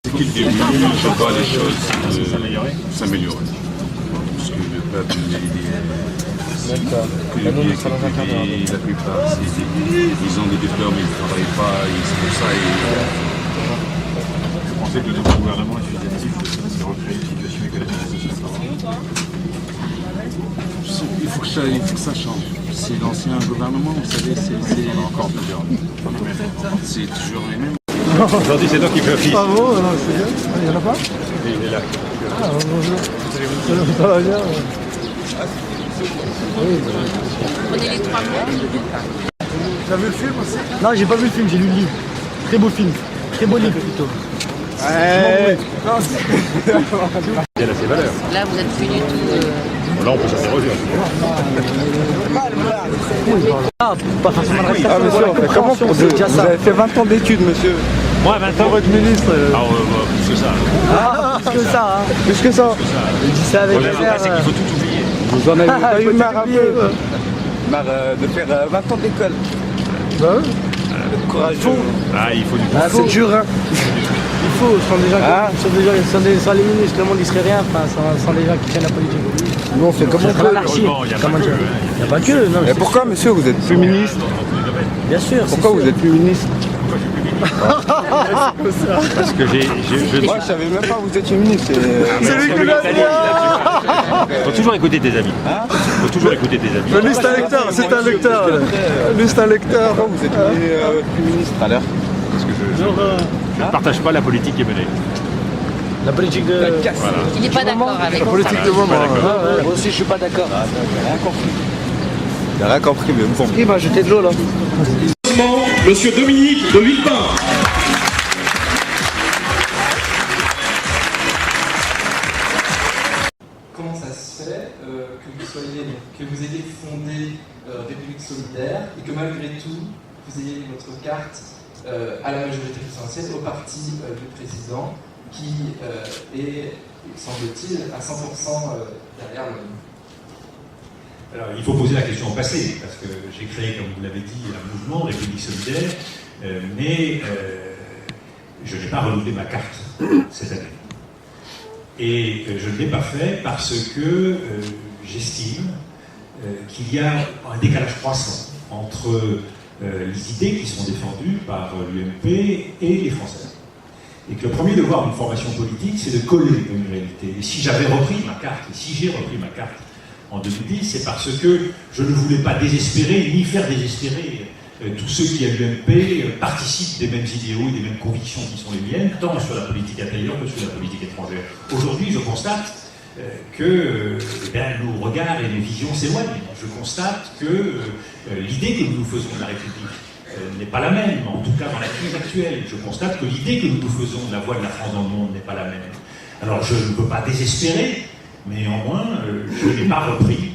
Depuis le début, je vois les choses s'améliorer. Parce que le peuple, la plupart, ils ont des diplômes, ils ne travaillent pas, c'est pour ça. Vous pensez que le nouveau gouvernement est susceptible de recréer une situation économique et sociale? Il faut que ça change. C'est l'ancien gouvernement, vous savez, c'est encore plusieurs. C'est toujours les mêmes. Aujourd'hui, c'est toi qui fais office. Ah bon, c'est bien. Il n'y en a pas? Il est là. Ah bonjour. Ça va bien. Prenez les 3 mots. Tu as vu le film aussi? Non, j'ai pas vu le film, j'ai lu le livre. Très beau film. Très beau livre plutôt. Il a ses valeurs. Là, vous êtes plus du tout. Là, on peut s'interroger. Ah, pas forcément le Ah monsieur, comment pour vous avez fait 20 ans d'études monsieur? Moi, 20 ans. pour être ministre. Ah, plus que ça. Ah, plus que ça, hein. Plus que ça. Je dis ça avec Le résultat, c'est qu'il faut tout oublier. Vous en avez pas eu marre un oublié, peu ouais. marre de faire 20 ans d'école. Bah oui. Courageux. Ah, il faut du Ah, c'est dur, hein. Il faut, sans des gens, Ah. sans les ministres, le monde il serait rien, enfin, sans les gens qui tiennent la politique. Nous on fait comme on C'est peut. l'anarchie. Heureusement, il y a pas Comment que, dire? hein. Il n'y a pas que, non. Mais pourquoi monsieur vous êtes plus ministre? Bien sûr. Pourquoi vous êtes plus ministre? Parce que Moi je savais même pas que vous étiez ministre. C'est lui qui l'a dit. faut toujours écouter tes amis. Faut toujours écouter tes amis. Lui c'est un lecteur, c'est un lecteur. Lui c'est un lecteur. Pourquoi vous êtes plus ministre à l'heure? Parce que je ne partage pas la politique qui est menée. La politique de... Voilà. Il n'est pas d'accord avec. La politique de moment. Moi aussi je suis pas d'accord. J'ai rien compris mais bon. Il m'a jeté de l'eau là. Monsieur Dominique de Villepin. Comment ça se fait que vous ayez fondé République Solidaire et que malgré tout, vous ayez votre carte à la majorité présidentielle au parti du président qui est, semble-t-il, à 100% derrière le... Alors, il faut poser la question au passé, parce que j'ai créé, comme vous l'avez dit, un mouvement, République Solidaire, mais je n'ai pas renouvelé ma carte cette année. Et je ne l'ai pas fait parce que j'estime qu'il y a un décalage croissant entre les idées qui sont défendues par l'UMP et les Français. Et que le premier devoir d'une formation politique, c'est de coller une réalité. Et si j'avais repris ma carte, et si j'ai repris ma carte en 2010, c'est parce que je ne voulais pas désespérer, ni faire désespérer tous ceux qui, à l'UMP, participent des mêmes idéaux et des mêmes convictions qui sont les miennes, tant sur la politique intérieure que sur la politique étrangère. Aujourd'hui, je constate que nos regards et nos visions s'éloignent. Je constate que l'idée que nous nous faisons de la République n'est pas la même, en tout cas dans la crise actuelle. Je constate que l'idée que nous nous faisons de la voix de la France dans le monde n'est pas la même. Alors je ne peux pas désespérer, mais néanmoins, je n'ai pas repris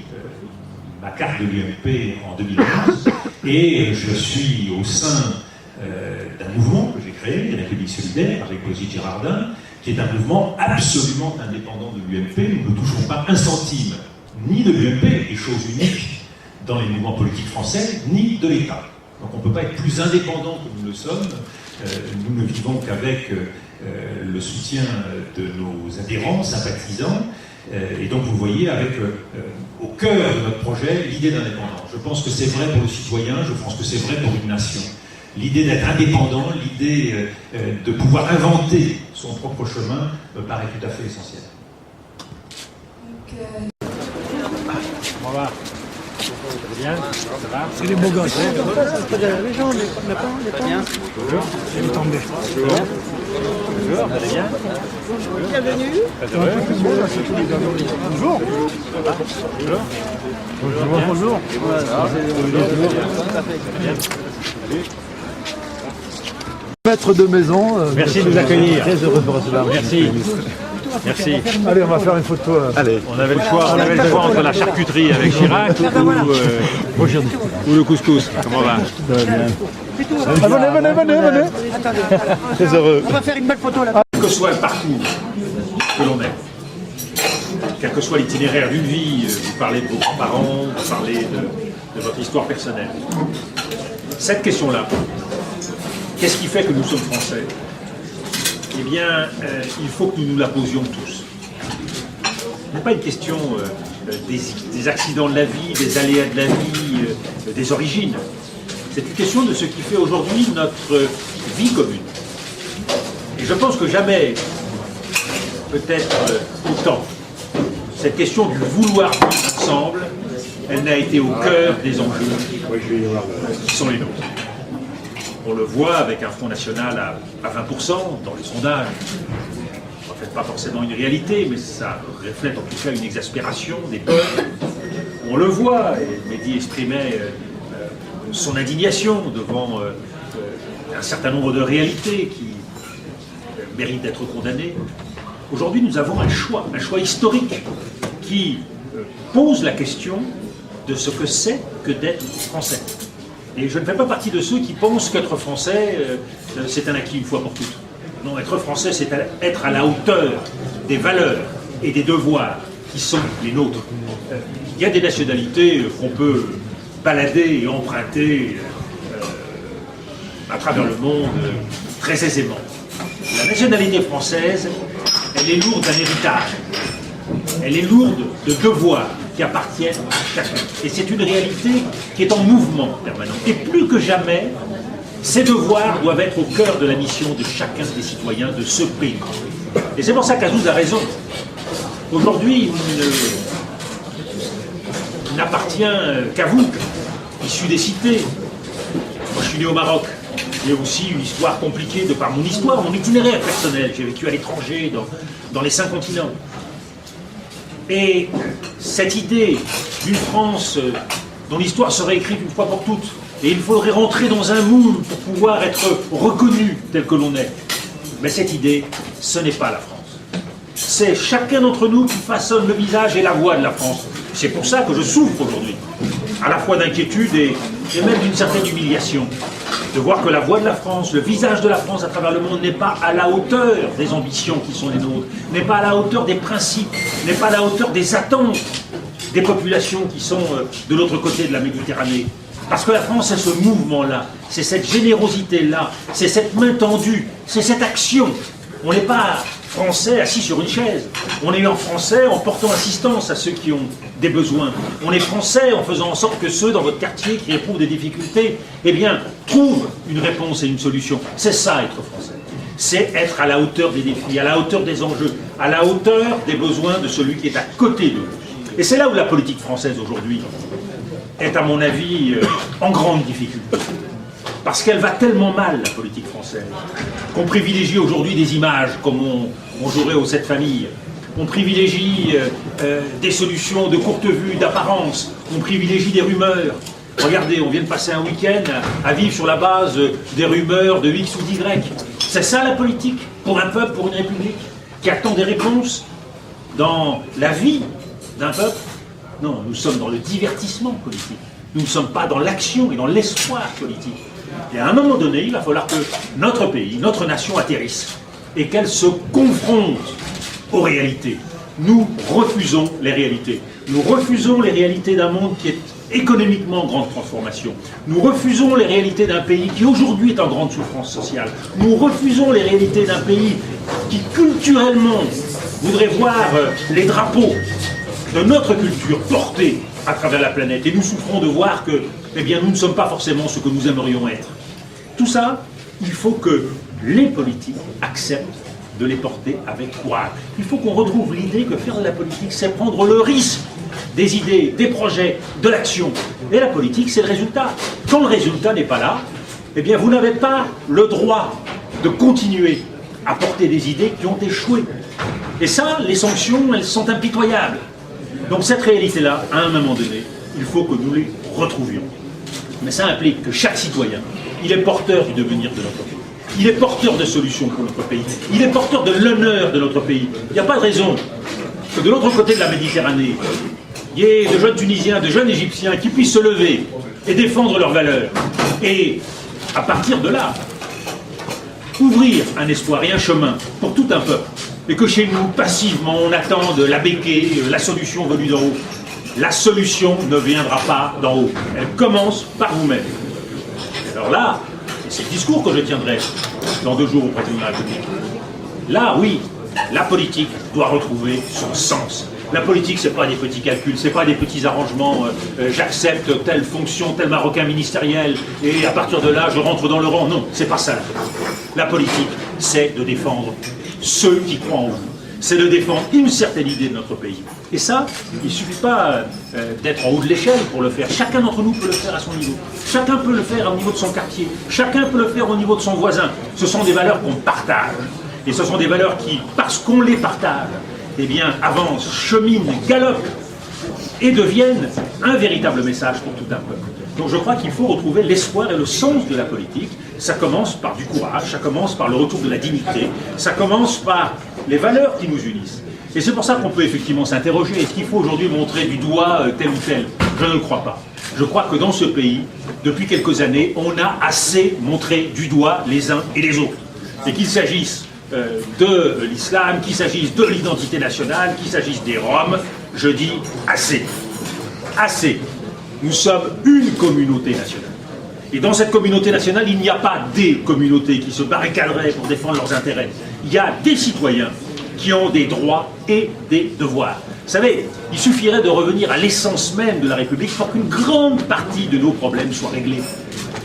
ma carte de l'UMP en 2011 et je suis au sein d'un mouvement que j'ai créé, la République Solidaire, avec Brigitte Girardin, qui est un mouvement absolument indépendant de l'UMP. Nous ne toucherons pas un centime, ni de l'UMP, et chose unique dans les mouvements politiques français, ni de l'État. Donc on ne peut pas être plus indépendant que nous le sommes. Nous ne vivons qu'avec le soutien de nos adhérents, sympathisants, et donc vous voyez avec au cœur de notre projet l'idée d'indépendance. Je pense que c'est vrai pour le citoyen, je pense que c'est vrai pour une nation. L'idée d'être indépendant, l'idée de pouvoir inventer son propre chemin me paraît tout à fait essentielle. Comment va? Bien? Ça va? C'est des beaux gosses. Les gens, les pas bien. Bonjour. Je vais tomber. Bonjour. Bonjour, vous allez bien? Bienvenue. Très heureux. Bonjour. Bonjour. Bonjour. Maître de maison. Merci de nous accueillir. Très heureux de vous recevoir. Merci. Merci. Allez, on va faire une photo. Allez. On avait le choix entre la charcuterie avec Chirac ou le couscous. Comment va? Venez. Très heureux. Quel que soit le parcours que l'on ait, quel que soit l'itinéraire d'une vie, vous parlez de vos grands-parents, vous parlez de votre histoire personnelle. Cette question-là, qu'est-ce qui fait que nous sommes français? eh bien, il faut que nous nous la posions tous. Ce n'est pas une question des accidents de la vie, des aléas de la vie, des origines. C'est une question de ce qui fait aujourd'hui notre vie commune. Et je pense que jamais, peut-être autant, cette question du vouloir vivre ensemble, elle n'a été au cœur des enjeux qui sont les nôtres. On le voit avec un Front National à 20% dans les sondages. En fait, pas forcément une réalité, mais ça reflète en tout cas une exaspération des peuples. On le voit, et Mehdi exprimait son indignation devant un certain nombre de réalités qui méritent d'être condamnées. Aujourd'hui, nous avons un choix historique qui pose la question de ce que c'est que d'être français. Et je ne fais pas partie de ceux qui pensent qu'être français, c'est un acquis une fois pour toutes. Non, être français, c'est être à la hauteur des valeurs et des devoirs qui sont les nôtres. Il y a des nationalités qu'on peut balader et emprunter à travers le monde très aisément. La nationalité française, elle est lourde d'un héritage. Elle est lourde de devoirs qui appartiennent à chacun. Et c'est une réalité qui est en mouvement permanent. Et plus que jamais, ces devoirs doivent être au cœur de la mission de chacun des citoyens de ce pays. Et c'est pour ça qu'Azouz a raison. Aujourd'hui, il n'appartient qu'à vous, issus des cités. Moi, je suis né au Maroc. J'ai aussi une histoire compliquée de par mon histoire, mon itinéraire personnel. J'ai vécu à l'étranger, dans les 5 continents. Et cette idée d'une France dont l'histoire serait écrite une fois pour toutes, et il faudrait rentrer dans un moule pour pouvoir être reconnu tel que l'on est, mais cette idée, ce n'est pas la France. C'est chacun d'entre nous qui façonne le visage et la voix de la France. C'est pour ça que je souffre aujourd'hui, à la fois d'inquiétude et même d'une certaine humiliation, de voir que la voix de la France, le visage de la France à travers le monde n'est pas à la hauteur des ambitions qui sont les nôtres, n'est pas à la hauteur des principes, n'est pas à la hauteur des attentes des populations qui sont de l'autre côté de la Méditerranée. Parce que la France, c'est ce mouvement-là, c'est cette générosité-là, c'est cette main tendue, c'est cette action. On n'est pas français assis sur une chaise. On est en français en portant assistance à ceux qui ont des besoins. On est français en faisant en sorte que ceux dans votre quartier qui éprouvent des difficultés, eh bien, trouvent une réponse et une solution. C'est ça, être français. C'est être à la hauteur des défis, à la hauteur des enjeux, à la hauteur des besoins de celui qui est à côté de nous. Et c'est là où la politique française aujourd'hui est, à mon avis, en grande difficulté. Parce qu'elle va tellement mal, la politique française, qu'on privilégie aujourd'hui des images, comme on jouerait aux 7 familles. On privilégie des solutions de courte vue, d'apparence. On privilégie des rumeurs. Regardez, on vient de passer un week-end à vivre sur la base des rumeurs de X ou d'Y. C'est ça la politique, pour un peuple, pour une république, qui attend des réponses dans la vie d'un peuple. Non, nous sommes dans le divertissement politique. Nous ne sommes pas dans l'action et dans l'espoir politique. Et à un moment donné, il va falloir que notre pays, notre nation atterrisse et qu'elle se confronte aux réalités. Nous refusons les réalités. Nous refusons les réalités d'un monde qui est économiquement en grande transformation. Nous refusons les réalités d'un pays qui aujourd'hui est en grande souffrance sociale. Nous refusons les réalités d'un pays qui culturellement voudrait voir les drapeaux de notre culture portés à travers la planète. Et nous souffrons de voir que, eh bien, nous ne sommes pas forcément ce que nous aimerions être. Tout ça, il faut que les politiques acceptent de les porter avec courage. Il faut qu'on retrouve l'idée que faire de la politique, c'est prendre le risque des idées, des projets, de l'action. Et la politique, c'est le résultat. Quand le résultat n'est pas là, eh bien, vous n'avez pas le droit de continuer à porter des idées qui ont échoué. Et ça, les sanctions, elles sont impitoyables. Donc cette réalité-là, à un moment donné, il faut que nous les retrouvions. Mais ça implique que chaque citoyen, il est porteur du devenir de notre pays. Il est porteur de solutions pour notre pays. Il est porteur de l'honneur de notre pays. Il n'y a pas de raison que de l'autre côté de la Méditerranée, il y ait de jeunes Tunisiens, de jeunes Égyptiens qui puissent se lever et défendre leurs valeurs. Et à partir de là, ouvrir un espoir et un chemin pour tout un peuple. Et que chez nous, passivement, on attend de la béquée, la solution venue d'en haut. La solution ne viendra pas d'en haut. Elle commence par vous-même. Alors là, c'est le discours que je tiendrai dans 2 jours au président de la République. Là, oui, la politique doit retrouver son sens. La politique, c'est pas des petits calculs, c'est pas des petits arrangements. J'accepte telle fonction, tel marocain ministériel, et à partir de là, je rentre dans le rang. Non, c'est pas ça la politique. La politique, c'est de défendre ceux qui croient en vous. C'est de défendre une certaine idée de notre pays. Et ça, il ne suffit pas d'être en haut de l'échelle pour le faire. Chacun d'entre nous peut le faire à son niveau. Chacun peut le faire au niveau de son quartier. Chacun peut le faire au niveau de son voisin. Ce sont des valeurs qu'on partage. Et ce sont des valeurs qui, parce qu'on les partage, eh bien, avancent, cheminent, galopent et deviennent un véritable message pour tout un peuple. Donc je crois qu'il faut retrouver l'espoir et le sens de la politique. Ça commence par du courage, ça commence par le retour de la dignité, ça commence par les valeurs qui nous unissent. Et c'est pour ça qu'on peut effectivement s'interroger, est-ce qu'il faut aujourd'hui montrer du doigt tel ou tel? Je ne le crois pas. Je crois que dans ce pays, depuis quelques années, on a assez montré du doigt les uns et les autres. Et qu'il s'agisse de l'islam, qu'il s'agisse de l'identité nationale, qu'il s'agisse des Roms, je dis assez. Assez. Nous sommes une communauté nationale. Et dans cette communauté nationale, il n'y a pas des communautés qui se barricaderaient pour défendre leurs intérêts. Il y a des citoyens qui ont des droits et des devoirs. Vous savez, il suffirait de revenir à l'essence même de la République pour qu'une grande partie de nos problèmes soient réglés.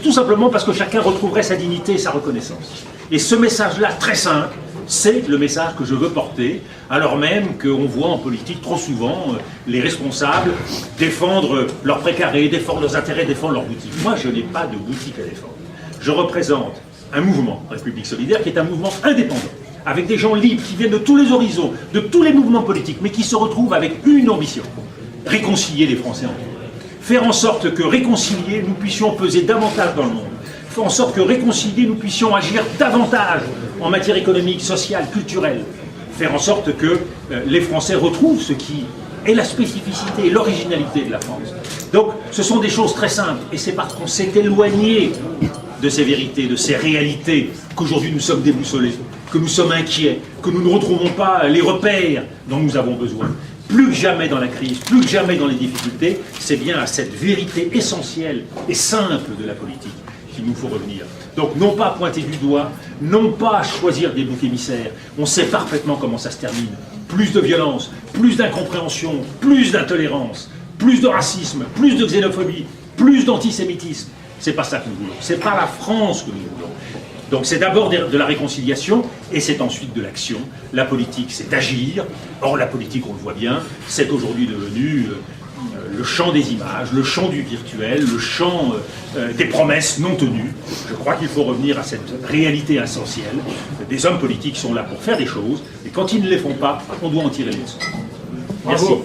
Tout simplement parce que chacun retrouverait sa dignité et sa reconnaissance. Et ce message-là, très simple, c'est le message que je veux porter, alors même qu'on voit en politique trop souvent les responsables défendre leurs précarés, défendre leurs intérêts, défendre leurs boutiques. Moi, je n'ai pas de boutique à défendre. Je représente un mouvement, République Solidaire, qui est un mouvement indépendant, avec des gens libres qui viennent de tous les horizons, de tous les mouvements politiques, mais qui se retrouvent avec une ambition, réconcilier les Français entre eux. Faire en sorte que réconcilier, nous puissions peser davantage dans le monde. Faire en sorte que réconcilier, nous puissions agir davantage en matière économique, sociale, culturelle. Faire en sorte que les Français retrouvent ce qui est la spécificité et l'originalité de la France. Donc, ce sont des choses très simples. Et c'est parce qu'on s'est éloigné de ces vérités, de ces réalités, qu'aujourd'hui nous sommes déboussolés, que nous sommes inquiets, que nous ne retrouvons pas les repères dont nous avons besoin. Plus que jamais dans la crise, plus que jamais dans les difficultés, c'est bien à cette vérité essentielle et simple de la politique qu'il nous faut revenir. Donc non pas pointer du doigt, non pas choisir des boucs émissaires, on sait parfaitement comment ça se termine. Plus de violence, plus d'incompréhension, plus d'intolérance, plus de racisme, plus de xénophobie, plus d'antisémitisme. C'est pas ça que nous voulons, c'est pas la France que nous voulons. Donc c'est d'abord de la réconciliation et c'est ensuite de l'action. La politique, c'est agir. Or la politique, on le voit bien, c'est aujourd'hui devenu le champ des images, le champ du virtuel, le champ des promesses non tenues. Je crois qu'il faut revenir à cette réalité essentielle. Des hommes politiques sont là pour faire des choses et quand ils ne les font pas, on doit en tirer les leçons. Merci. Bravo.